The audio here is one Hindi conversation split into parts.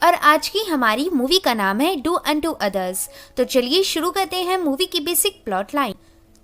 और आज की हमारी मूवी का नाम है डू अनटू अदर्स। तो चलिए शुरू करते हैं मूवी की बेसिक प्लॉट लाइन।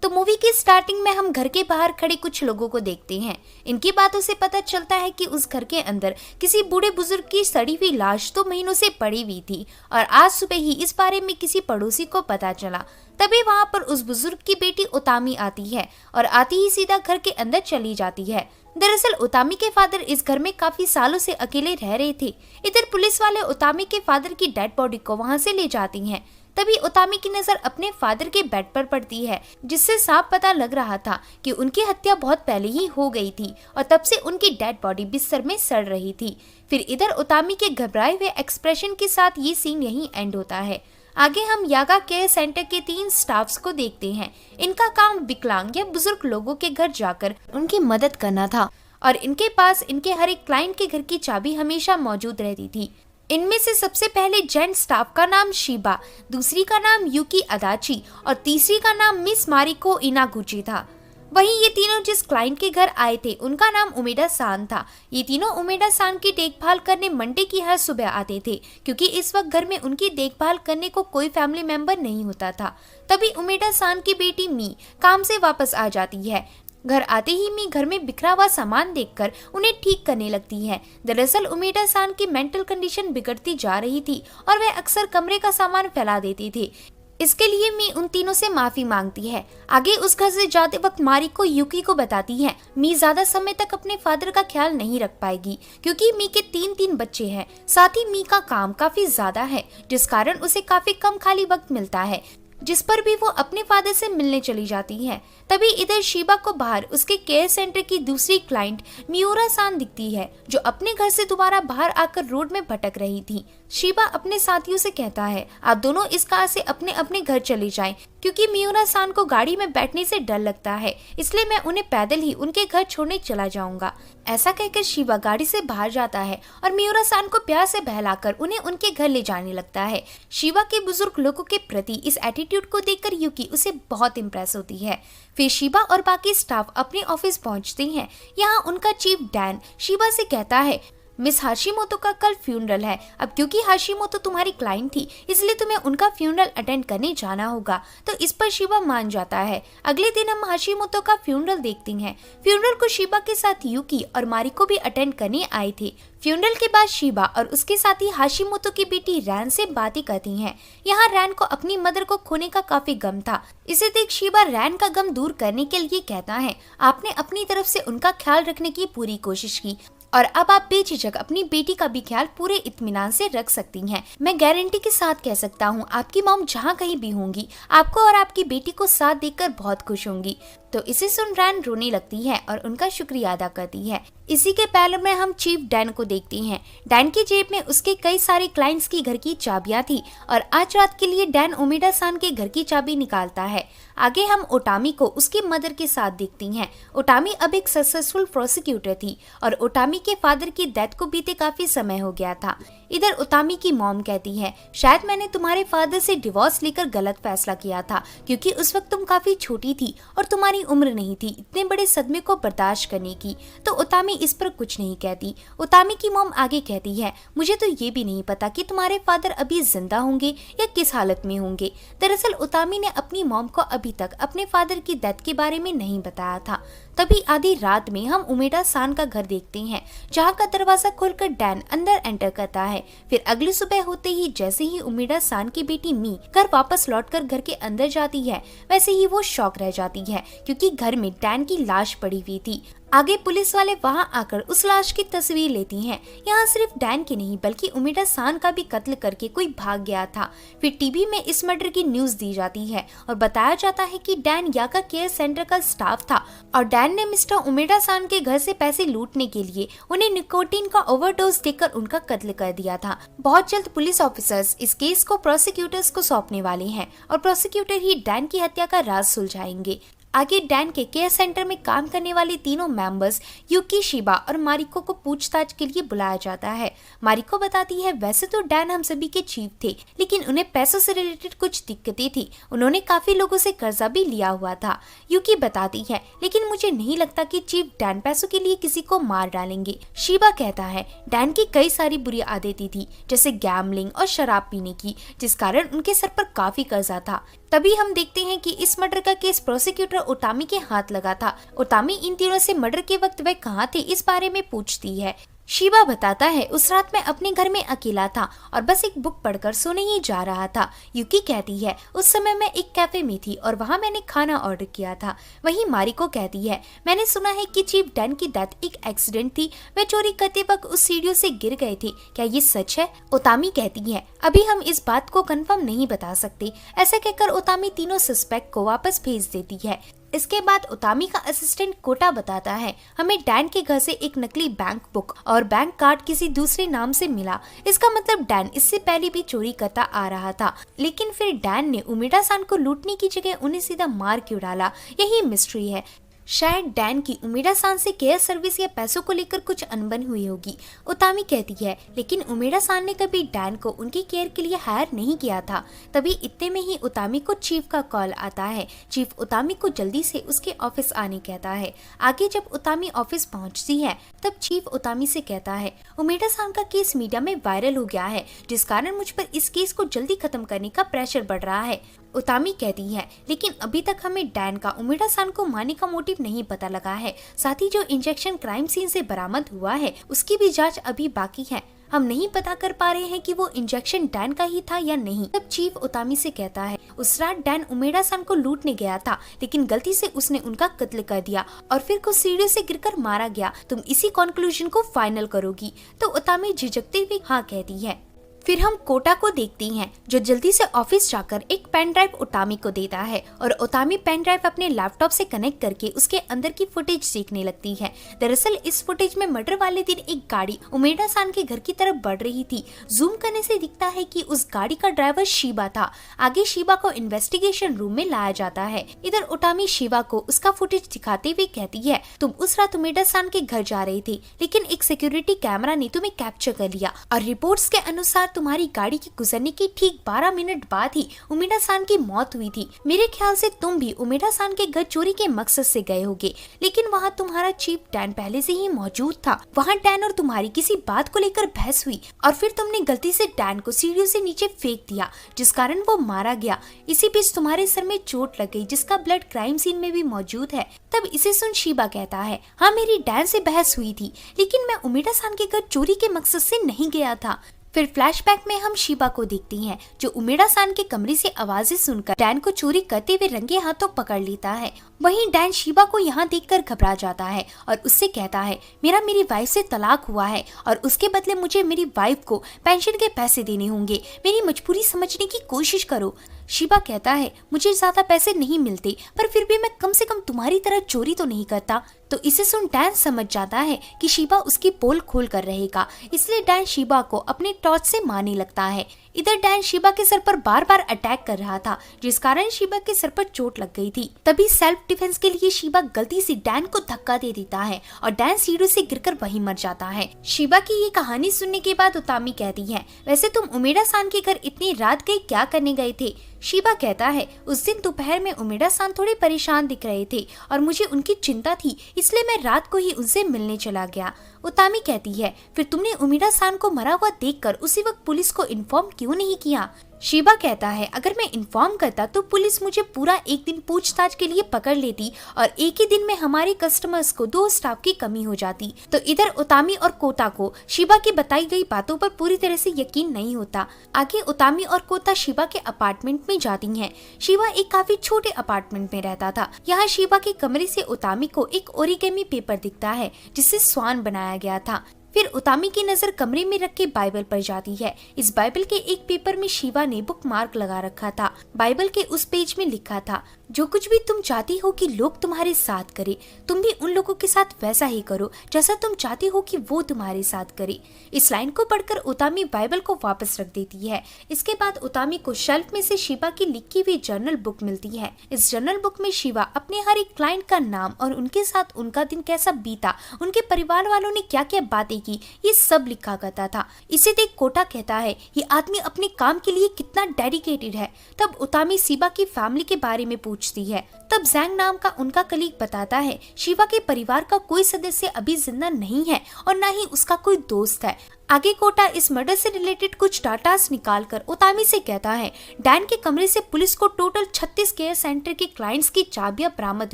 तो मूवी की स्टार्टिंग में हम घर के बाहर खड़े कुछ लोगों को देखते हैं। इनकी बातों से पता चलता है कि उस घर के अंदर किसी बूढ़े बुजुर्ग की सड़ी हुई लाश तो महीनों से पड़ी हुई थी और आज सुबह ही इस बारे में किसी पड़ोसी को पता चला। तभी वहां पर उस बुजुर्ग की बेटी उतामी आती है और आती ही सीधा घर के अंदर चली जाती है। दरअसल उतामी के फादर इस घर में काफी सालों से अकेले रह रहे थे। इधर पुलिस वाले उतामी के फादर की डेड बॉडी को वहां से ले जाती हैं। तभी उतामी की नजर अपने फादर के बेड पर पड़ती है, जिससे साफ पता लग रहा था कि उनकी हत्या बहुत पहले ही हो गई थी और तब से उनकी डेड बॉडी बिस्तर में सड़ रही थी। फिर इधर उतामी के घबराए हुए एक्सप्रेशन के साथ ये सीन यहीं एंड होता है। आगे हम यागा केयर सेंटर के 3 स्टाफ्स को देखते हैं। इनका काम विकलांग या बुजुर्ग लोगों के घर जाकर उनकी मदद करना था और इनके पास इनके हर एक क्लाइंट के घर की चाबी हमेशा मौजूद रहती थी। इनमें से सबसे पहले जेंट स्टाफ का नाम शिबा, दूसरी का नाम युकी अदाची और तीसरी का नाम मिस मारिको इनागुची था। वहीं ये तीनों जिस क्लाइंट के घर आए थे उनका नाम उमेडा सान था। ये तीनों उमेडा सान की देखभाल करने मंडे की हर सुबह आते थे, क्योंकि इस वक्त घर में उनकी देखभाल करने को कोई फैमिली मेंबर नहीं होता था। तभी उमेडा सान की बेटी मी काम से वापस आ जाती है। घर आते ही मी घर में बिखरा हुआ सामान देखकर उन्हें ठीक करने लगती है। दरअसल उमेडा सान की मेंटल कंडीशन बिगड़ती जा रही थी और वह अक्सर कमरे का सामान फैला देती थी। इसके लिए मी उन तीनों से माफी मांगती है। आगे उस घर से जाते वक्त मारी को युकी को बताती है मी ज्यादा समय तक अपने फादर का ख्याल नहीं रख पाएगी, क्योंकि मी के 3 बच्चे हैं। साथ ही मी का काम काफी ज्यादा है, जिस कारण उसे काफी कम खाली वक्त मिलता है, जिस पर भी वो अपने फादर से मिलने चली जाती है। तभी इधर शिबा को बाहर उसके केयर सेंटर की दूसरी क्लाइंट मियोरा सान दिखती है, जो अपने घर से दोबारा बाहर आकर रोड में भटक रही थी। शिबा अपने साथियों से कहता है आप दोनों इस कार से अपने अपने घर चले जाएं, क्योंकि मियोरा सान को गाड़ी में बैठने से डर लगता है, इसलिए मैं उन्हें पैदल ही उनके घर छोड़ने चला जाऊंगा। ऐसा कहकर शिबा गाड़ी से बाहर जाता है और मियोरा सान को प्यार से बहलाकर उन्हें उनके घर ले जाने लगता है। शिबा के बुजुर्ग लोगों के प्रति इस एटीट्यूड को देखकर युकी उसे बहुत इम्प्रेस होती है। फिर शिबा और बाकी स्टाफ अपने ऑफिस पहुंचते हैं। यहाँ उनका चीफ डैन शिबा से कहता है मिस हाशिमोतो का कल फ्यूनरल है। अब क्योंकि हाशिमोतो तुम्हारी क्लाइंट थी, इसलिए तुम्हें उनका फ्यूनरल अटेंड करने जाना होगा। तो इस पर शिबा मान जाता है। अगले दिन हम हाशिमोतो का फ्यूनरल देखते हैं। फ्यूनरल को शिबा के साथ युकी और मारिको भी अटेंड करने आए थे। फ्यूनरल के बाद शिबा और उसके साथी हाशिमोतो की बेटी रैन से बातें करती हैं। यहाँ रैन को अपनी मदर को खोने का काफी गम था। इसे देख शिबा रैन का गम दूर करने के लिए कहता है आपने अपनी तरफ से उनका ख्याल रखने की पूरी कोशिश की और अब आप बेझिझक अपनी बेटी का भी ख्याल पूरे इत्मीनान से रख सकती हैं। मैं गारंटी के साथ कह सकता हूँ आपकी मॉम जहाँ कहीं भी होंगी आपको और आपकी बेटी को साथ देखकर बहुत खुश होंगी। तो इसे सुन रैन रोने लगती है और उनका शुक्रिया अदा करती है। इसी के पहले में हम चीफ डैन को देखते हैं। डैन की जेब में उसके कई सारे क्लाइंट्स की घर की चाबियां थी और आज रात के लिए डैन उमेडा सान के घर की चाबी निकालता है। आगे हम ओटामी को उसकी मदर के साथ देखती हैं। ओटामी अब एक सक्सेसफुल प्रोसिक्यूटर थी और ओटामी के फादर की डेथ को बीते काफी समय हो गया था। इधर ओटामी की मॉम कहती है शायद मैंने तुम्हारे फादर से डिवोर्स लेकर गलत फैसला किया था, क्योंकि उस वक्त तुम काफी छोटी थी और तुम्हारी उम्र नहीं थी इतने बड़े सदमे को बर्दाश्त करने की। तो ओटामी इस पर कुछ नहीं कहती। ओटामी की मॉम आगे कहती है मुझे तो ये भी नहीं पता कि तुम्हारे फादर अभी जिंदा होंगे या किस हालत में होंगे। दरअसल ओटामी ने अपनी मॉम को अभी तक अपने फादर की डेथ के बारे में नहीं बताया था। तभी आधी रात में हम उमेडा सान का घर देखते हैं, जहाँ का दरवाजा खोलकर डैन अंदर एंटर करता है। फिर अगली सुबह होते ही जैसे ही उमेडा सान की बेटी मी घर वापस लौटकर घर के अंदर जाती है, वैसे ही वो शॉक रह जाती है, क्योंकि घर में डैन की लाश पड़ी हुई थी। आगे पुलिस वाले वहां आकर उस लाश की तस्वीर लेती हैं। यहाँ सिर्फ डैन की नहीं बल्कि उमेडा सान का भी कत्ल करके कोई भाग गया था। फिर टीवी में इस मर्डर की न्यूज दी जाती है और बताया जाता है कि डैन याका केयर सेंटर का स्टाफ था और डैन ने मिस्टर उमेडा सान के घर से पैसे लूटने के लिए उन्हें निकोटीन का ओवरडोज देकर उनका कत्ल कर दिया था। बहुत जल्द पुलिस ऑफिसर्स इस केस को प्रोसिक्यूटर्स को सौंपने वाले हैं और प्रोसिक्यूटर ही डैन की हत्या का राज सुलझाएंगे। आगे डैन के केयर सेंटर में काम करने वाले तीनों मेंबर्स यूकी, शिबा और मारिको को पूछताछ के लिए बुलाया जाता है। मारिको बताती है वैसे तो डैन हम सभी के चीफ थे, लेकिन उन्हें पैसों से रिलेटेड कुछ दिक्कतें थी। उन्होंने काफी लोगों से कर्जा भी लिया हुआ था। यूकी बताती है लेकिन मुझे नहीं लगता कि चीफ डैन पैसों के लिए किसी को मार डालेंगे। शिबा कहता है डैन की कई सारी बुरी आदतें थी, जैसे गैम्बलिंग और शराब पीने की, जिस कारण उनके सर पर काफी कर्जा था। तभी हम देखते हैं कि इस मर्डर का केस प्रोसिक्यूटर ओतामी के हाथ लगा था। ओतामी इन तीनों से मर्डर के वक्त वह कहाँ थे इस बारे में पूछती है। शिबा बताता है उस रात मैं अपने घर में अकेला था और बस एक बुक पढ़कर सोने ही जा रहा था। यूकी कहती है उस समय मैं एक कैफे में थी और वहाँ मैंने खाना ऑर्डर किया था। वहीं मारिको कहती है मैंने सुना है कि चीफ डैन की डेथ एक एक्सीडेंट थी, वे चोरी करते वक्त उस सीढ़ियों से गिर गए थे, क्या ये सच है? ओतामी कहती है अभी हम इस बात को कंफर्म नहीं बता सकते। ऐसा कहकर ओतामी तीनों सस्पेक्ट को वापस भेज देती है। इसके बाद ओतामी का असिस्टेंट कोटा बताता है हमें डैन के घर से एक नकली बैंक बुक और बैंक कार्ड किसी दूसरे नाम से मिला। इसका मतलब डैन इससे पहले भी चोरी करता आ रहा था, लेकिन फिर डैन ने उमेडा सान को लूटने की जगह उन्हें सीधा मार क्यों डाला, यही मिस्ट्री है। शायद डैन की उमेडा सान से केयर सर्विस या पैसों को लेकर कुछ अनबन हुई होगी, ओतामी कहती है, लेकिन उमेडा सान ने कभी डैन को उनकी केयर के लिए हायर नहीं किया था। तभी इतने में ही ओतामी को चीफ का कॉल आता है। चीफ ओतामी को जल्दी से उसके ऑफिस आने कहता है। आगे जब ओतामी ऑफिस पहुंचती है तब चीफ ओतामी से कहता है उमेडा सान का केस मीडिया में वायरल हो गया है, जिस कारण मुझ पर इस केस को जल्दी खत्म करने का प्रेशर बढ़ रहा है। ओतामी कहती है लेकिन अभी तक हमें डैन का उमेडा सान को मारने का मोटिव नहीं पता लगा है। साथ ही जो इंजेक्शन क्राइम सीन से बरामद हुआ है उसकी भी जांच अभी बाकी है। हम नहीं पता कर पा रहे हैं कि वो इंजेक्शन डैन का ही था या नहीं। तब चीफ ओतामी से कहता है उस रात डैन उमेडा सान को लूटने गया था, लेकिन गलती से उसने उनका कत्ल कर दिया और फिर कुछ सीढ़ियों से गिरकर मारा गया। तुम इसी कंक्लूजन को फाइनल करोगी? तो ओतामी झिझकते हुए हाँ कहती है। फिर हम कोटा को देखते हैं जो जल्दी से ऑफिस जाकर एक पेन ड्राइव ओतामी को देता है और ओतामी पेन ड्राइव अपने लैपटॉप से कनेक्ट करके उसके अंदर की फुटेज देखने लगती है। दरअसल इस फुटेज में मर्डर वाले दिन एक गाड़ी उमेडा सान के घर की तरफ बढ़ रही थी। जूम करने से दिखता है कि उस गाड़ी का ड्राइवर शिबा था। आगे शिबा को इन्वेस्टिगेशन रूम में लाया जाता है। इधर ओतामी शिबा को उसका फुटेज दिखाते हुए कहती है तुम उस रात उमेडा सान के घर जा रहे थे, लेकिन एक सिक्योरिटी कैमरा ने तुम्हें कैप्चर कर लिया और रिपोर्ट्स के अनुसार तुम्हारी गाड़ी के गुजरने के ठीक 12 मिनट बाद ही उमेडा सान की मौत हुई थी। मेरे ख्याल से तुम भी उमेडा सान के घर चोरी के मकसद से गए होगे, लेकिन वहाँ तुम्हारा चीफ डैन पहले से ही मौजूद था। वहाँ डैन और तुम्हारी किसी बात को लेकर बहस हुई और फिर तुमने गलती से डैन को सीढ़ियों से नीचे फेंक दिया, जिस कारण वो मारा गया। इसी बीच तुम्हारे सर में चोट लग गई, जिसका ब्लड क्राइम सीन में भी मौजूद है। तब इसे सुन शिबा कहता है हाँ मेरी डैन से बहस हुई थी, लेकिन मैं उमेडा सान के घर चोरी के मकसद से नहीं गया था। फिर फ्लैशबैक में हम शिबा को देखती हैं जो उमेडा सान के कमरे से आवाजें सुनकर डैन को चोरी करते हुए रंगे हाथों पकड़ लेता है। वहीं डैन शिबा को यहाँ देखकर घबरा जाता है और उससे कहता है मेरी वाइफ से तलाक हुआ है और उसके बदले मुझे मेरी वाइफ को पेंशन के पैसे देने होंगे। मेरी मजबूरी समझने की कोशिश करो। शिबा कहता है मुझे ज्यादा पैसे नहीं मिलते, पर फिर भी मैं कम से कम तुम्हारी तरह चोरी तो नहीं करता। तो इसे सुन डैन समझ जाता है कि शिबा उसकी पोल खोल कर रहेगा, इसलिए डैन शिबा को अपने टॉर्च से मारने लगता है। इधर डैन शिबा के सर पर बार बार अटैक कर रहा था, जिस कारण शिबा के सर पर चोट लग गई थी। तभी सेल्फ डिफेंस के लिए शिबा गलती से डैन को धक्का दे देता है और डैन सीढ़ियों से गिरकर वहीं मर जाता है। शिबा की ये कहानी सुनने के बाद ओतामी कहती है वैसे तुम उमेडा सान के घर इतनी रात गए क्या करने गए थे? शिबा कहता है उस दिन दोपहर में उमेडा सान थोड़े परेशान दिख रहे थे और मुझे उनकी चिंता थी, इसलिए मैं रात को ही उनसे मिलने चला गया। ओतामी कहती है फिर तुमने उमेडा सान को मरा हुआ देखकर उसी वक्त पुलिस को इन्फॉर्म क्यों नहीं किया? शिबा कहता है अगर मैं इन्फॉर्म करता तो पुलिस मुझे पूरा एक दिन पूछताछ के लिए पकड़ लेती और एक ही दिन में हमारे कस्टमर्स को 2 स्टाफ की कमी हो जाती। तो इधर ओतामी और कोटा को शिबा की बताई गई बातों पर पूरी तरह से यकीन नहीं होता। आगे ओतामी और कोटा शिबा के अपार्टमेंट में जाती हैं। शिबा एक काफी छोटे अपार्टमेंट में रहता था। यहाँ शिबा के कमरे से ओतामी को एक ओरिगेमी पेपर दिखता है जिससे स्वान बनाया गया था। फिर उतामी की नजर कमरे में रखे बाइबल पर जाती है। इस बाइबल के एक पेपर में शिवा ने बुक मार्क लगा रखा था। बाइबल के उस पेज में लिखा था, जो कुछ भी तुम चाहती हो कि लोग तुम्हारे साथ करें, तुम भी उन लोगों के साथ वैसा ही करो जैसा तुम चाहती हो कि वो तुम्हारे साथ करे। इस लाइन को पढ़कर उतामी बाइबल को वापस रख देती है। इसके बाद उतामी को शेल्फ में से शिवा की लिखी हुई जर्नल बुक मिलती है। इस जर्नल बुक में शिवा अपने हर एक क्लाइंट का नाम और उनके साथ उनका दिन कैसा बीता, उनके परिवार वालों ने क्या क्या बातें की, ये सब लिखा करता था। इसे देख कोटा कहता है, ये आदमी अपने काम के लिए कितना डेडिकेटेड है। तब उतामी शिवा की फैमिली के बारे में पूछती है। तब जैंग नाम का उनका कलीग बताता है, शिवा के परिवार का कोई सदस्य अभी जिंदा नहीं है और न ही उसका कोई दोस्त है। आगे कोटा इस मर्डर से रिलेटेड कुछ डाटास निकालकर उतामी से कहता है, डैन के कमरे से पुलिस को टोटल 36 केयर सेंटर के क्लाइंट्स की चाबियां बरामद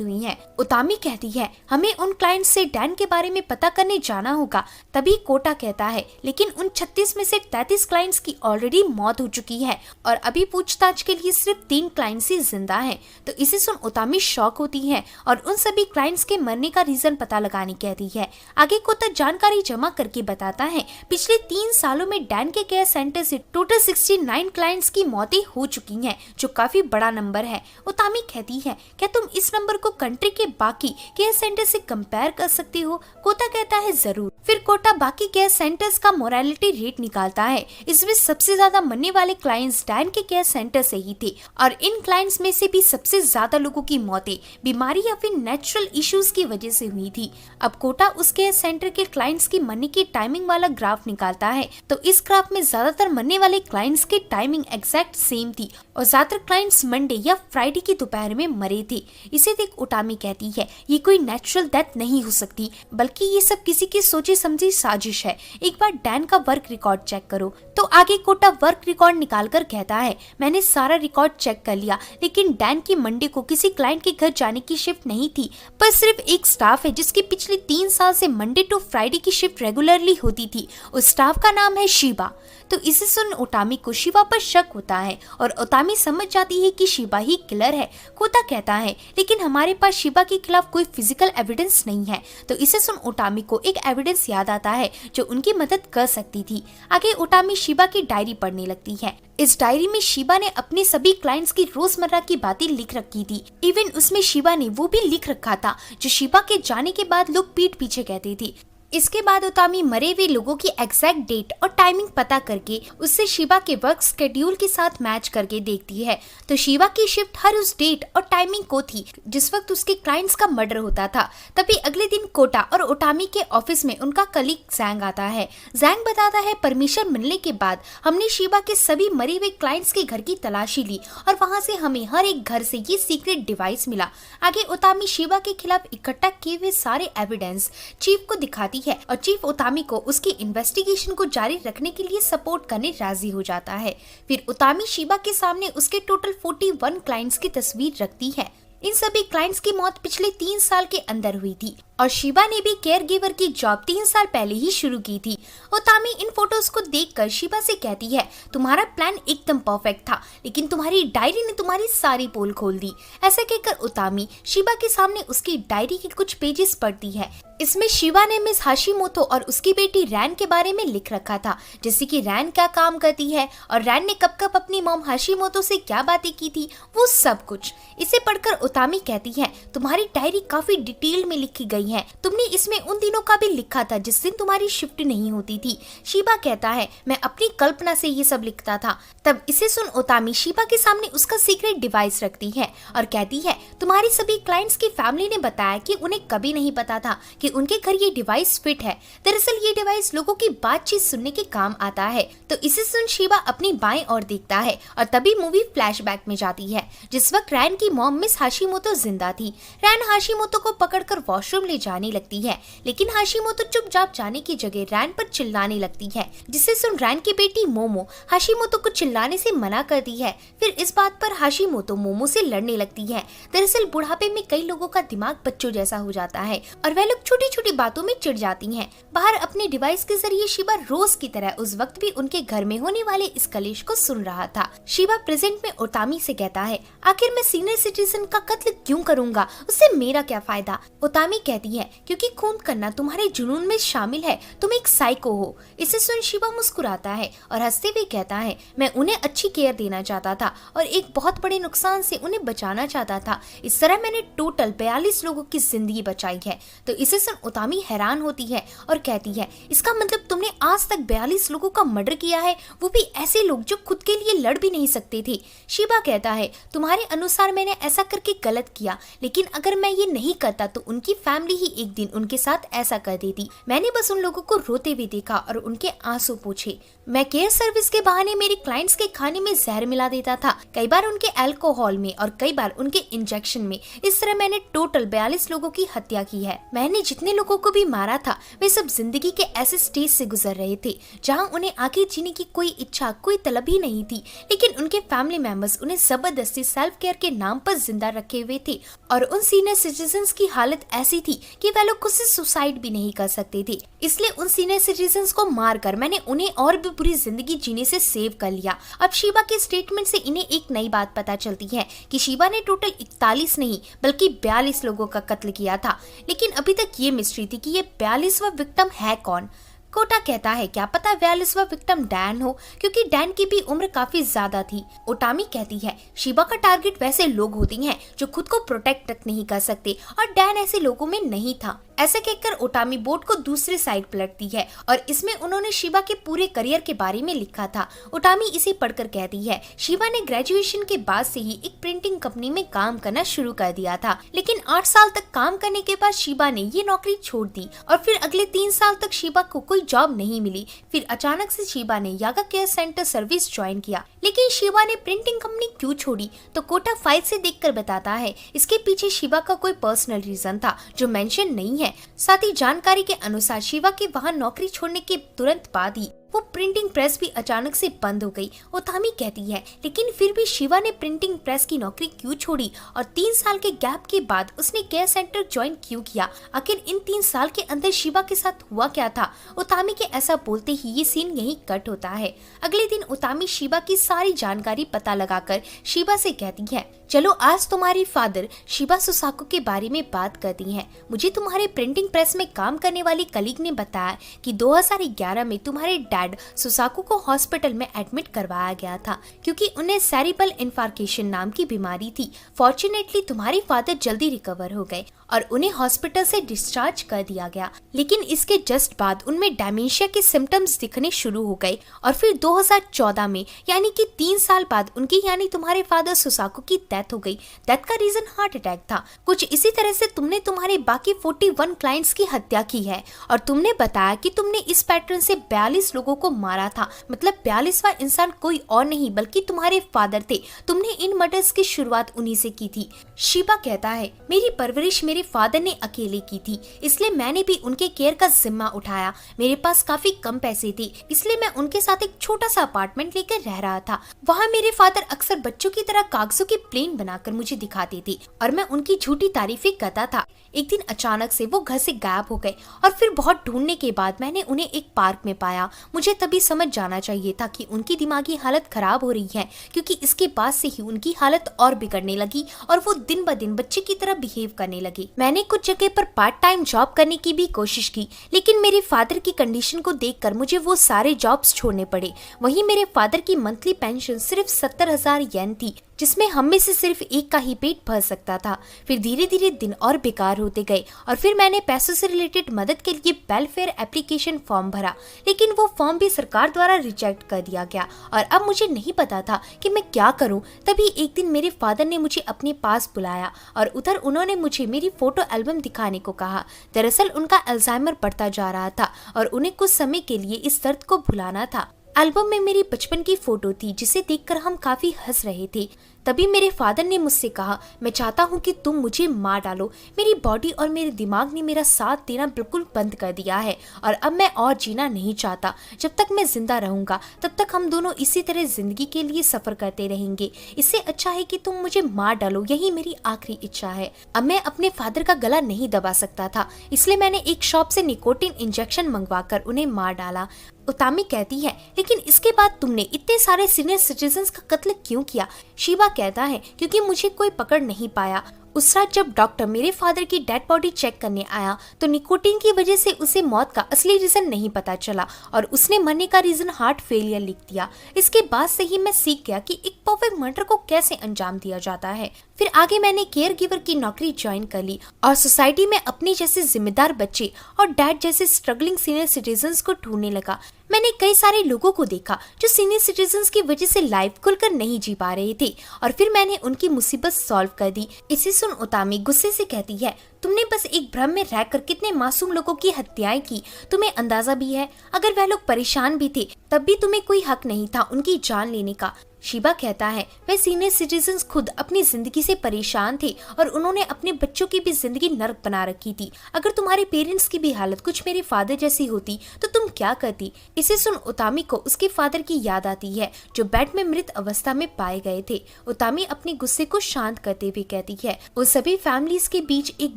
हुई हैं। उतामी कहती है, हमें उन क्लाइंट्स से डैन के बारे में पता करने जाना होगा। तभी कोटा कहता है, लेकिन उन 36 में से 33 क्लाइंट्स की ऑलरेडी मौत हो चुकी है और अभी पूछताछ के लिए सिर्फ 3 क्लाइंट्स ही जिंदा हैं। तो इसे सुन उतामी शॉक होती है और उन सभी क्लाइंट्स के मरने का रीजन पता लगाने कहती है। आगे कोटा जानकारी जमा करके बताता है, पिछले 3 सालों में डैन के केयर सेंटर से टोटल 69 क्लाइंट्स की मौतें हो चुकी हैं, जो काफी बड़ा नंबर है। उतामी कहती है, क्या तुम इस नंबर को कंट्री के बाकी केयर सेंटर से कंपेयर कर सकती हो? कोटा कहता है, जरूर। फिर कोटा बाकी केयर सेंटर्स का मोरालिटी रेट निकालता है। इसमें सबसे ज्यादा मरने वाले क्लाइंट्स डैन के केयर सेंटर से ही थे और इन क्लाइंट्स में से भी सबसे ज्यादा लोगों की मौतें बीमारी या फिर नेचुरल इश्यूज की वजह से हुई थी। अब कोटा उस केयर सेंटर के क्लाइंट्स की मरने की टाइमिंग वाला ग्राफ निकालता है। तो इस ग्राफ में ज्यादातर मरने वाले क्लाइंट्स की टाइमिंग एग्जैक्ट सेम थी और ज्यादातर क्लाइंट्स मंडे या फ्राइडे की दोपहर में मरे थे। इसे देख उतामी कहती है, ये कोई नेचुरल डेथ नहीं हो सकती, बल्कि ये सब किसी की सोची समझी साजिश है। एक बार डैन का वर्क रिकॉर्ड चेक करो। तो आगे कोटा वर्क रिकॉर्ड निकालकर कहता है, मैंने सारा रिकॉर्ड चेक कर लिया, लेकिन डैन की मंडे को किसी क्लाइंट के घर जाने की शिफ्ट नहीं थी, पर सिर्फ एक स्टाफ है जिसकी पिछले 3 साल से मंडे टू फ्राइडे की शिफ्ट रेगुलरली होती थी। उस स्टाफ का नाम है शिवा। तो इसे सुन उतामी को शिवा पर शक होता है और उतामी समझ जाती है कि शिवा ही किलर है। कोटा कहता है, लेकिन हमारे पास शिवा के खिलाफ कोई फिजिकल एविडेंस नहीं है। तो इसे सुन उतामी को एक एविडेंस याद आता है जो उनकी मदद कर सकती थी। आगे उतामी शिवा की डायरी पढ़ने लगती है। इस डायरी में शिवा ने अपने सभी क्लाइंट्स की रोजमर्रा की बातें लिख रखी थी। इवन उसमें शिवा ने वो भी लिख रखा था जो शिवा के जाने के बाद लोग पीठ पीछे कहते थे। इसके बाद उतामी मरे हुए लोगों की एग्जैक्ट डेट और टाइमिंग पता करके उससे शिवा के वर्क स्केड्यूल के साथ मैच करके देखती है। तो शिवा की शिफ्ट हर उस डेट और टाइमिंग को थी जिस वक्त उसके क्लाइंट्स का मर्डर होता था। तभी अगले दिन कोटा और उतामी के ऑफिस में उनका कलीग जैंग आता है। जैंग बताता है, परमिशन मिलने के बाद हमने शिवा के सभी मरे हुए क्लाइंट्स के घर की तलाशी ली और वहां से हमें हर एक घर से ये सीक्रेट डिवाइस मिला। आगे उतामी शिवा के खिलाफ इकट्ठा किए हुए सारे एविडेंस चीफ को दिखाती है और चीफ उतामी को उसकी इन्वेस्टिगेशन को जारी रखने के लिए सपोर्ट करने राजी हो जाता है। फिर उतामी शिवा के सामने उसके टोटल 41 क्लाइंट्स की तस्वीर रखती है। इन सभी क्लाइंट्स की मौत पिछले 3 साल के अंदर हुई थी और शिवा ने भी केयर गिवर की जॉब 3 साल पहले ही शुरू की थी। उतामी इन फोटोज को देखकर शिवा से कहती है, तुम्हारा प्लान एकदम परफेक्ट था, लेकिन तुम्हारी डायरी ने तुम्हारी सारी पोल खोल दी। ऐसा कहकर उतामी शिवा के सामने उसकी डायरी के कुछ पेजेस पढ़ती है। इसमें शिवा ने मिस हाशिमोतो और उसकी बेटी रैन के बारे में लिख रखा था, जैसे कि रैन क्या काम करती है और रैन ने कब कब अपनी मॉम हाशिमोतो से क्या बातें की थी, वो सब कुछ। इसे पढ़कर उतामी कहती है, तुम्हारी डायरी काफी डिटेल में लिखी गई है, तुमने इसमें उन दिनों का भी लिखा था जिस दिन तुम्हारी शिफ्ट नहीं होती थी। शिवा कहता है, मैं अपनी कल्पना से ये सब लिखता था। तब इसे सुन उतामी शिवा के सामने उसका सीक्रेट डिवाइस रखती है और कहती है, तुम्हारी सभी क्लाइंट्स की फैमिली ने बताया कि उन्हें कभी नहीं पता था कि उनके घर ये डिवाइस फिट है। दरअसल ये डिवाइस लोगों की बातचीत सुनने के काम आता है। तो इसे सुन शिवा अपनी बाएं ओर देखता है और तभी मूवी फ्लैशबैक में जाती है, जिस वक्त रैन की मॉम मिस हाशिमोतो जिंदा थी। रैन हाशिमोतो को पकड़कर वॉशरूम ले जाने लगती है, लेकिन हाशिमोतो चुपचाप जाने की जगह रैन पर चिल्लाने लगती है, जिसे सुन रैन की बेटी मोमो हाशिमोतो को चिल्लाने से मना करती है। फिर इस बात पर हाशिमोतो मोमो से लड़ने लगती है। दरअसल बुढ़ापे में कई लोगों का दिमाग बच्चों जैसा हो जाता है और वह लोग छोटी छोटी बातों में चिढ़ जाती हैं। बाहर अपने डिवाइस के जरिए शिवा रोज की तरह उस वक्त भी उनके घर में होने वाले इस कलेश को सुन रहा था। शिवा प्रेजेंट में उतामी से कहता है, आखिर मैं सीनियर सिटीजन का कत्ल क्यों करूंगा, उससे मेरा क्या फायदा। उतामी कहती कहती है क्योंकि खून करना तुम्हारे जुनून में शामिल है, तुम एक साइको हो। इसे सुन शिवा मुस्कुराता है और हंसते हुए कहता है, मैं उन्हें अच्छी केयर देना चाहता था और एक बहुत बड़े नुकसान से उन्हें बचाना चाहता था। इस तरह मैंने टोटल 42 लोगों की जिंदगी बचाई है। तो इसे सुन उतामी हैरान होती है और कहती है, इसका मतलब तुमने आज तक 42 लोगों का मर्डर किया है, वो भी ऐसे लोग जो खुद के लिए लड़ भी नहीं सकते थे। शिवा कहता है, तुम्हारे अनुसार मैंने ऐसा करके गलत किया, लेकिन अगर मैं ये नहीं करता तो उनकी फैमिली ही एक दिन उनके साथ ऐसा कर देती। मैंने बस उन लोगों को रोते हुए देखा और उनके आंसू पोंछे। मैं केयर सर्विस के बहाने मेरे क्लाइंट्स के खाने में जहर मिला देता था, कई बार उनके अल्कोहल में और कई बार उनके इंजेक्शन में। इस तरह मैंने टोटल 42 लोगों की हत्या की है। मैंने जितने लोगों को भी मारा था वे सब जिंदगी के ऐसे स्टेज से गुजर रहे थे जहां उन्हें आगे जीने की कोई इच्छा, कोई तलब ही नहीं थी, लेकिन उनके फैमिली मेंबर्स उन्हें जबरदस्ती सेल्फ केयर के नाम पर जिंदा रखे हुए थे। और उन सीनियर सिटीजन्स की हालत ऐसी थी कि वे लोग खुद से सुसाइड भी नहीं कर सकते थे। इसलिए उन सीनियर सिटीजन्स को मारकर मैंने उन्हें और भी बुरी जिंदगी जीने से सेव कर लिया। अब शिवा के स्टेटमेंट से इन्हें एक नई बात पता चलती है कि शिवा ने टोटल 41 नहीं बल्कि 42 लोगों का कत्ल किया था। लेकिन अभी तक ये मिस्ट्री थी कि ये 42वां विक्टिम है कौन। कोटा कहता है, क्या पता 42वां विक्टिम डैन हो, क्योंकि डैन की भी उम्र काफी ज्यादा थी। ओटामी कहती है, शिवा का टारगेट वैसे लोग होते हैं जो खुद को प्रोटेक्ट तक नहीं कर सकते और डैन ऐसे लोगों में नहीं था। ऐसे कहकर ओटामी बोट को दूसरी साइड पलटती है और इसमें उन्होंने शिवा के पूरे करियर के बारे में लिखा था। ओटामी इसे पढ़कर कहती है, शिवा ने ग्रेजुएशन के बाद से ही एक प्रिंटिंग कंपनी में काम करना शुरू कर दिया था, लेकिन 8 साल तक काम करने के बाद शिवा ने ये नौकरी छोड़ दी और फिर अगले 3 साल तक शिवा को कोई जॉब नहीं मिली। फिर अचानक से शिवा ने यागा केयर सेंटर सर्विस ज्वाइन किया। लेकिन शिवा ने प्रिंटिंग कंपनी क्यों छोड़ी, तो कोटा फाइल से देखकर बताता है, इसके पीछे शिवा का कोई पर्सनल रीजन था जो मेंशन नहीं है। साथ ही जानकारी के अनुसार शिवा के वहां नौकरी छोड़ने के तुरंत बाद ही वो प्रिंटिंग प्रेस भी अचानक से बंद हो गई। ओतामी कहती है, लेकिन फिर भी शिवा ने प्रिंटिंग प्रेस की नौकरी क्यों छोड़ी और 3 साल के गैप के बाद उसने केयर सेंटर ज्वाइन क्यों किया। आखिर इन 3 साल के अंदर शिवा के साथ हुआ क्या था। ओतामी के ऐसा बोलते ही ये सीन यहीं कट होता है। अगले दिन ओतामी शिवा की सारी जानकारी पता लगाकर शिवा से कहती है, चलो आज तुम्हारी फादर शिवा सुसाको के बारे में बात करती हैं। मुझे तुम्हारे प्रिंटिंग प्रेस में काम करने वाली कलीग ने बताया कि 2011 में तुम्हारे डैड सुसाको को हॉस्पिटल में एडमिट करवाया गया था क्योंकि उन्हें सेरिब्रल इन्फार्क्शन नाम की बीमारी थी। फॉर्चुनेटली तुम्हारे फादर जल्दी रिकवर हो गए और उन्हें हॉस्पिटल से डिस्चार्ज कर दिया गया, लेकिन इसके जस्ट बाद उनमें डेमेंशिया के सिम्टम्स दिखने शुरू हो गए और फिर 2014 में यानी कि 3 साल बाद उनकी यानी तुम्हारे फादर सुसाको की डेथ हो गई। डेथ का रीजन हार्ट अटैक था। कुछ इसी तरह से तुमने तुम्हारे बाकी 41 क्लाइंट्स की हत्या की है और तुमने बताया कि तुमने इस पैटर्न से 42 लोगों को मारा था। मतलब 42वां इंसान कोई और नहीं बल्कि तुम्हारे फादर थे। तुमने इन मर्डर्स की शुरुआत उन्हीं से की थी। शिवा कहता है, मेरी परवरिश मेरे फादर ने अकेले की थी, इसलिए मैंने भी उनके केयर का जिम्मा उठाया। मेरे पास काफी कम पैसे थे, इसलिए मैं उनके साथ एक छोटा सा अपार्टमेंट लेकर रह रहा था। वहाँ मेरे फादर अक्सर बच्चों की तरह कागजों के प्लेन बनाकर मुझे दिखाते थे और मैं उनकी झूठी तारीफें करता था। एक दिन अचानक से वो घर से गायब हो गए और फिर बहुत ढूंढने के बाद मैंने उन्हें एक पार्क में पाया। मुझे तभी समझ जाना चाहिए था कि उनकी दिमागी हालत खराब हो रही है, क्योंकि इसके बाद से ही उनकी हालत और बिगड़ने लगी और वो दिन ब दिन बच्चे की तरह बिहेव करने लगे। मैंने कुछ जगह पर पार्ट टाइम जॉब करने की भी कोशिश की, लेकिन मेरे फादर की कंडीशन को देखकर मुझे वो सारे जॉब्स छोड़ने पड़े। वहीं मेरे फादर की मंथली पेंशन सिर्फ 70,000 येन थी, जिसमें हम में से सिर्फ एक का ही पेट भर सकता था। फिर धीरे धीरे दिन और बेकार होते गए और फिर मैंने पैसों से रिलेटेड मदद के लिए वेलफेयर एप्लीकेशन फॉर्म भरा, लेकिन वो फॉर्म भी सरकार द्वारा रिजेक्ट कर दिया गया और अब मुझे नहीं पता था कि मैं क्या करूं। तभी एक दिन मेरे फादर ने मुझे अपने पास बुलाया और उधर उन्होंने मुझे मेरी फोटो एल्बम दिखाने को कहा। दरअसल उनका अल्जाइमर बढ़ता जा रहा था और उन्हें कुछ समय के लिए इस दर्द को भुलाना था। एल्बम में मेरी बचपन की फोटो थी जिसे देखकर हम काफी हंस रहे थे। तभी मेरे फादर ने मुझसे कहा, मैं चाहता हूँ कि तुम मुझे मार डालो। मेरी बॉडी और मेरे दिमाग ने मेरा साथ देना बिल्कुल बंद कर दिया है और अब मैं और जीना नहीं चाहता। जब तक मैं जिंदा रहूंगा तब तक हम दोनों इसी तरह जिंदगी के लिए सफर करते रहेंगे। इससे अच्छा है कि तुम मुझे मार डालो, यही मेरी आखिरी इच्छा है। अब मैं अपने फादर का गला नहीं दबा सकता था, इसलिए मैंने एक शॉप से निकोटिन इंजेक्शन मंगवाकर उन्हें मार डाला। उतामी कहती है, लेकिन इसके बाद तुमने इतने सारे सीनियर सिटीजन्स का कत्ल क्यों किया? शिवा कहता है, क्योंकि मुझे कोई पकड़ नहीं पाया उस रात जब डॉक्टर मेरे फादर की डेड बॉडी चेक करने आया तो निकोटीन की वजह से उसे मौत का असली रीजन नहीं पता चला और उसने मरने का रीजन हार्ट फेलियर लिख दिया। इसके बाद से ही मैं सीख गया कि एक परफेक्ट मर्डर को कैसे अंजाम दिया जाता है। फिर आगे मैंने केयर गिवर की नौकरी ज्वाइन कर ली और सोसाइटी में अपने जैसे जिम्मेदार बच्चे और डैड जैसे स्ट्रगलिंग सीनियर सिटीजन्स को ढूंढने लगा। मैंने कई सारे लोगों को देखा जो सीनियर सिटीजन्स की वजह से लाइफ खुलकर नहीं जी पा रहे थे और फिर मैंने उनकी मुसीबत सॉल्व कर दी। इसे सुन उतामी गुस्से से कहती है, तुमने बस एक भ्रम में रहकर कितने मासूम लोगों की हत्याएं की, तुम्हें अंदाजा भी है अगर वह लोग परेशान भी थे तब भी तुम्हें कोई हक नहीं था उनकी जान लेने का। शिबा कहता है, वह सीनियर सिटीजन्स खुद अपनी जिंदगी से परेशान थे और उन्होंने अपने बच्चों की भी जिंदगी नर्क बना रखी थी। अगर तुम्हारे पेरेंट्स की भी हालत कुछ मेरे फादर जैसी होती तो तुम क्या करती। इसे सुन उतामी को उसके फादर की याद आती है जो बेड में मृत अवस्था में पाए गए थे। उतामी अपने गुस्से को शांत करते हुए कहती है, उन सभी फैमिलीज के बीच एक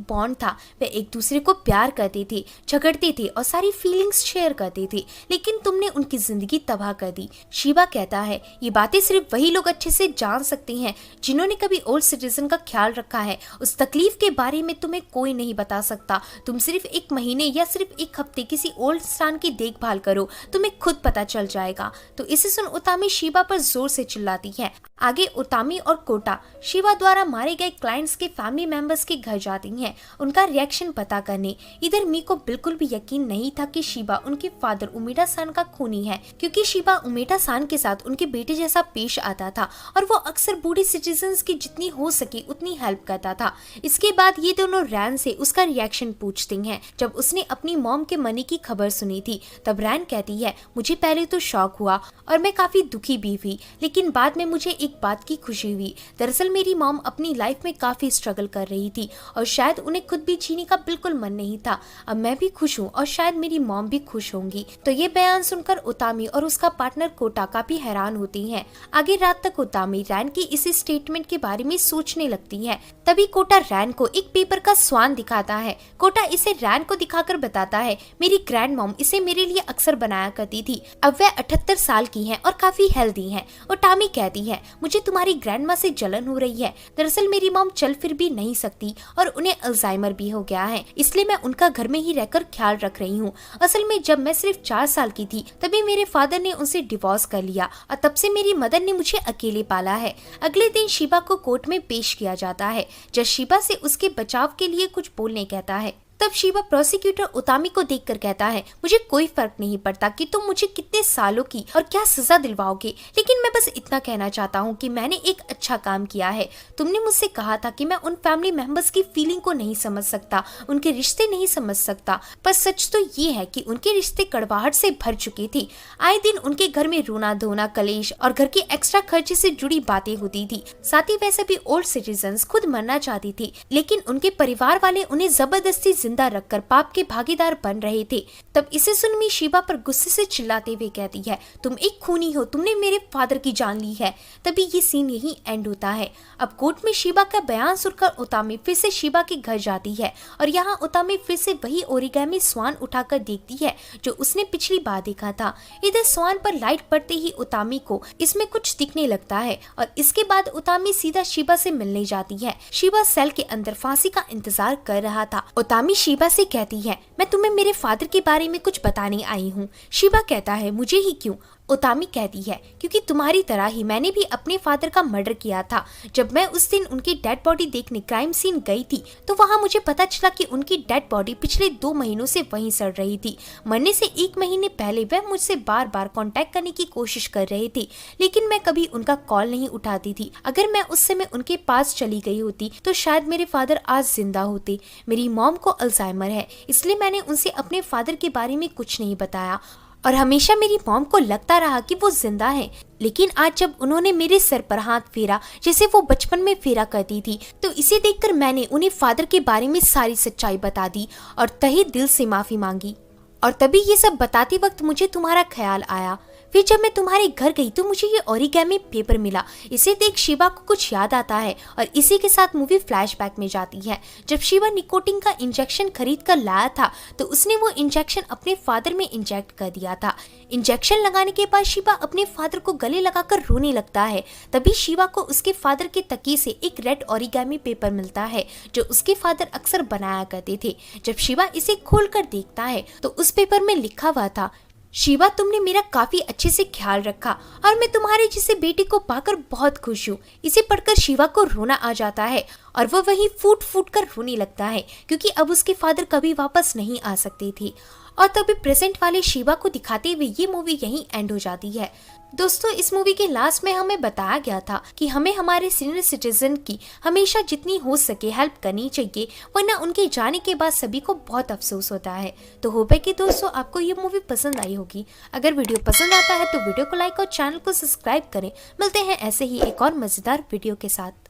बॉन्ड था, वे एक दूसरे को प्यार करते थे, झगड़ते थे और सारी फीलिंग्स शेयर करते थे, लेकिन तुमने उनकी जिंदगी तबाह कर दी। शिबा कहता है, ये बातें सिर्फ वही लोग अच्छे से जान सकते हैं जिन्होंने कभी ओल्ड सिटीजन का ख्याल रखा है। उस तकलीफ के बारे में तुम्हें कोई नहीं बता सकता। तुम सिर्फ एक महीने या सिर्फ एक हफ्ते किसी ओल्ड इंसान की देखभाल करो, तुम्हें खुद पता चल जाएगा। तो इसे सुन उतामी शिबा पर जोर से चिल्लाती है। आगे उतामी और कोटा शिबा द्वारा मारे गए क्लाइंट्स के फैमिली मेंबर्स के घर जाती हैं उनका रिएक्शन पता करने। इधर मी को बिल्कुल भी यकीन नहीं था कि शिबा उनके फादर उमेटा सान का खूनी है, क्योंकि शिबा उमेटा सान के साथ उनके बेटे जैसा पेश आता था और वो अक्सर बूढ़े सिटीजन्स की जितनी हो सके उतनी हेल्प करता था। इसके बाद ये दोनों रैन से उसका रिएक्शन पूछते हैं। जब उसने अपनी मॉम के मरने की खबर सुनी थी तब रैन कहती है, मुझे पहले तो शॉक हुआ और मैं काफी दुखी भी हुई, लेकिन बाद में मुझे एक बात की खुशी हुई। दरअसल मेरी मॉम अपनी लाइफ में काफी स्ट्रगल कर रही थी और शायद उन्हें खुद भी जीने का बिल्कुल मन नहीं था। अब मैं भी खुश हूँ और शायद मेरी मॉम भी खुश होंगी। तो ये बयान सुनकर उतामी और उसका पार्टनर कोटा काफी हैरान होती हैं। आगे रात तक उतामी रैन की इसी स्टेटमेंट के बारे में सोचने लगती है। तभी कोटा रैन को एक पेपर का स्वान दिखाता है। कोटा इसे रैन को दिखाकर बताता है, मेरी ग्रैंड मॉम इसे मेरे लिए अक्सर बनाया करती थी। अब वह 78 साल की हैं और काफी हेल्दी हैं। उतामी कहती है, मुझे तुम्हारी ग्रैंड माँ से जलन हो रही है। दरअसल मेरी मॉम चल फिर भी नहीं सकती और उन्हें अल्जाइमर भी हो गया है, इसलिए मैं उनका घर में ही रहकर ख्याल रख रही हूँ। असल में जब मैं सिर्फ 4 साल की थी तभी मेरे फादर ने उनसे डिवोर्स कर लिया और तब से मेरी मदर ने मुझे अकेले पाला है। अगले दिन शिबा को कोर्ट में पेश किया जाता है। जज शिबा से उसके बचाव के लिए कुछ बोलने कहता है। तब शिबा प्रोसिक्यूटर उतामी को देखकर कहता है, मुझे कोई फर्क नहीं पड़ता कि तुम मुझे कितने सालों की और क्या सजा दिलवाओगे, लेकिन मैं बस इतना कहना चाहता हूँ कि मैंने एक अच्छा काम किया है। तुमने मुझसे कहा था कि मैं उन फैमिली मेंबर्स की फीलिंग को नहीं समझ सकता, उनके रिश्ते नहीं समझ सकता, पर सच तो ये है कि उनके रिश्ते कड़वाहट से भर चुके थे। आए दिन उनके घर में रोना धोना, कलेश और घर के एक्स्ट्रा खर्चे से जुड़ी बातें होती थी। साथ ही वैसे भी ओल्ड सिटीजन्स खुद मरना चाहती थी, लेकिन उनके परिवार वाले उन्हें जबरदस्ती जिंदा रखकर पाप के भागीदार बन रहे थे। तब इसे सुन मी शिबा पर गुस्से से चिल्लाते हुए कहती है, तुम एक खूनी हो, तुमने मेरे फादर की जान ली है। तभी ये सीन यही एंड होता है। अब कोर्ट में शिबा का बयान सुनकर उतामी फिर से शिबा के घर जाती है और यहाँ उतामी फिर से वही ओरिगामी स्वान उठाकर देखती है जो उसने पिछली बार देखा था। इधर स्वान पर लाइट पड़ते ही उतामी को इसमें कुछ दिखने लगता है और इसके बाद उतामी सीधा शिबा से मिलने जाती है। शिबा सेल के अंदर फांसी का इंतजार कर रहा था। उतामी शिबा से कहती है, मैं तुम्हें मेरे फादर के बारे में कुछ बताने आई हूँ। शिबा कहता है, मुझे ही क्यों? उतामी कहती है, क्योंकि तुम्हारी तरह ही मैंने भी अपने फादर का मर्डर किया था। जब मैं उस दिन उनकी डेड बॉडी देखने क्राइम सीन गई थी तो वहाँ मुझे पता चला कि उनकी डेड बॉडी पिछले 2 महीनों से वहीं सड़ रही थी। मरने से 1 महीने पहले वह मुझसे बार बार कांटेक्ट करने की कोशिश कर रहे थे, लेकिन मैं कभी उनका कॉल नहीं उठाती थी। अगर मैं उस समय उनके पास चली गई होती तो शायद मेरे फादर आज जिंदा होते। मेरी मॉम को अल्जाइमर है, इसलिए मैंने उनसे अपने फादर के बारे में कुछ नहीं बताया और हमेशा मेरी मॉम को लगता रहा कि वो जिंदा है। लेकिन आज जब उन्होंने मेरे सर पर हाथ फेरा जैसे वो बचपन में फेरा करती थी, तो इसे देखकर मैंने उन्हें फादर के बारे में सारी सच्चाई बता दी और तहे दिल से माफी मांगी। और तभी ये सब बताते वक्त मुझे तुम्हारा ख्याल आया। फिर जब मैं तुम्हारे घर गई तो मुझे ये ओरिगेमी पेपर मिला। इसे देख शिवा को कुछ याद आता है और इसी के साथ मूवी फ्लैशबैक में जाती है। जब शिवा निकोटिन का इंजेक्शन खरीद कर लाया था तो उसने वो इंजेक्शन अपने फादर में इंजेक्ट कर दिया था। इंजेक्शन लगाने के बाद शिवा अपने फादर को गले लगाकर रोने लगता है। तभी शिवा को उसके फादर के तकिए से एक रेड ओरिगेमी पेपर मिलता है जो उसके फादर अक्सर बनाया करते थे। जब शिवा इसे खोलकर देखता है तो उस पेपर में लिखा हुआ था, शिवा तुमने मेरा काफी अच्छे से ख्याल रखा और मैं तुम्हारे जैसे बेटे को पाकर बहुत खुश हूँ। इसे पढ़कर शिवा को रोना आ जाता है और वो वहीं फूट फूट कर रोने लगता है क्योंकि अब उसके फादर कभी वापस नहीं आ सकते थे। और तभी प्रेजेंट वाले शिवा को दिखाते हुए ये मूवी यहीं एंड हो जाती है। दोस्तों, इस मूवी के लास्ट में हमें बताया गया था कि हमें हमारे सीनियर सिटीजन की हमेशा जितनी हो सके हेल्प करनी चाहिए, वरना उनके जाने के बाद सभी को बहुत अफसोस होता है। तो होप है कि दोस्तों आपको ये मूवी पसंद आई होगी। अगर वीडियो पसंद आता है तो वीडियो को लाइक और चैनल को सब्सक्राइब करें। मिलते हैं ऐसे ही एक और मजेदार वीडियो के साथ।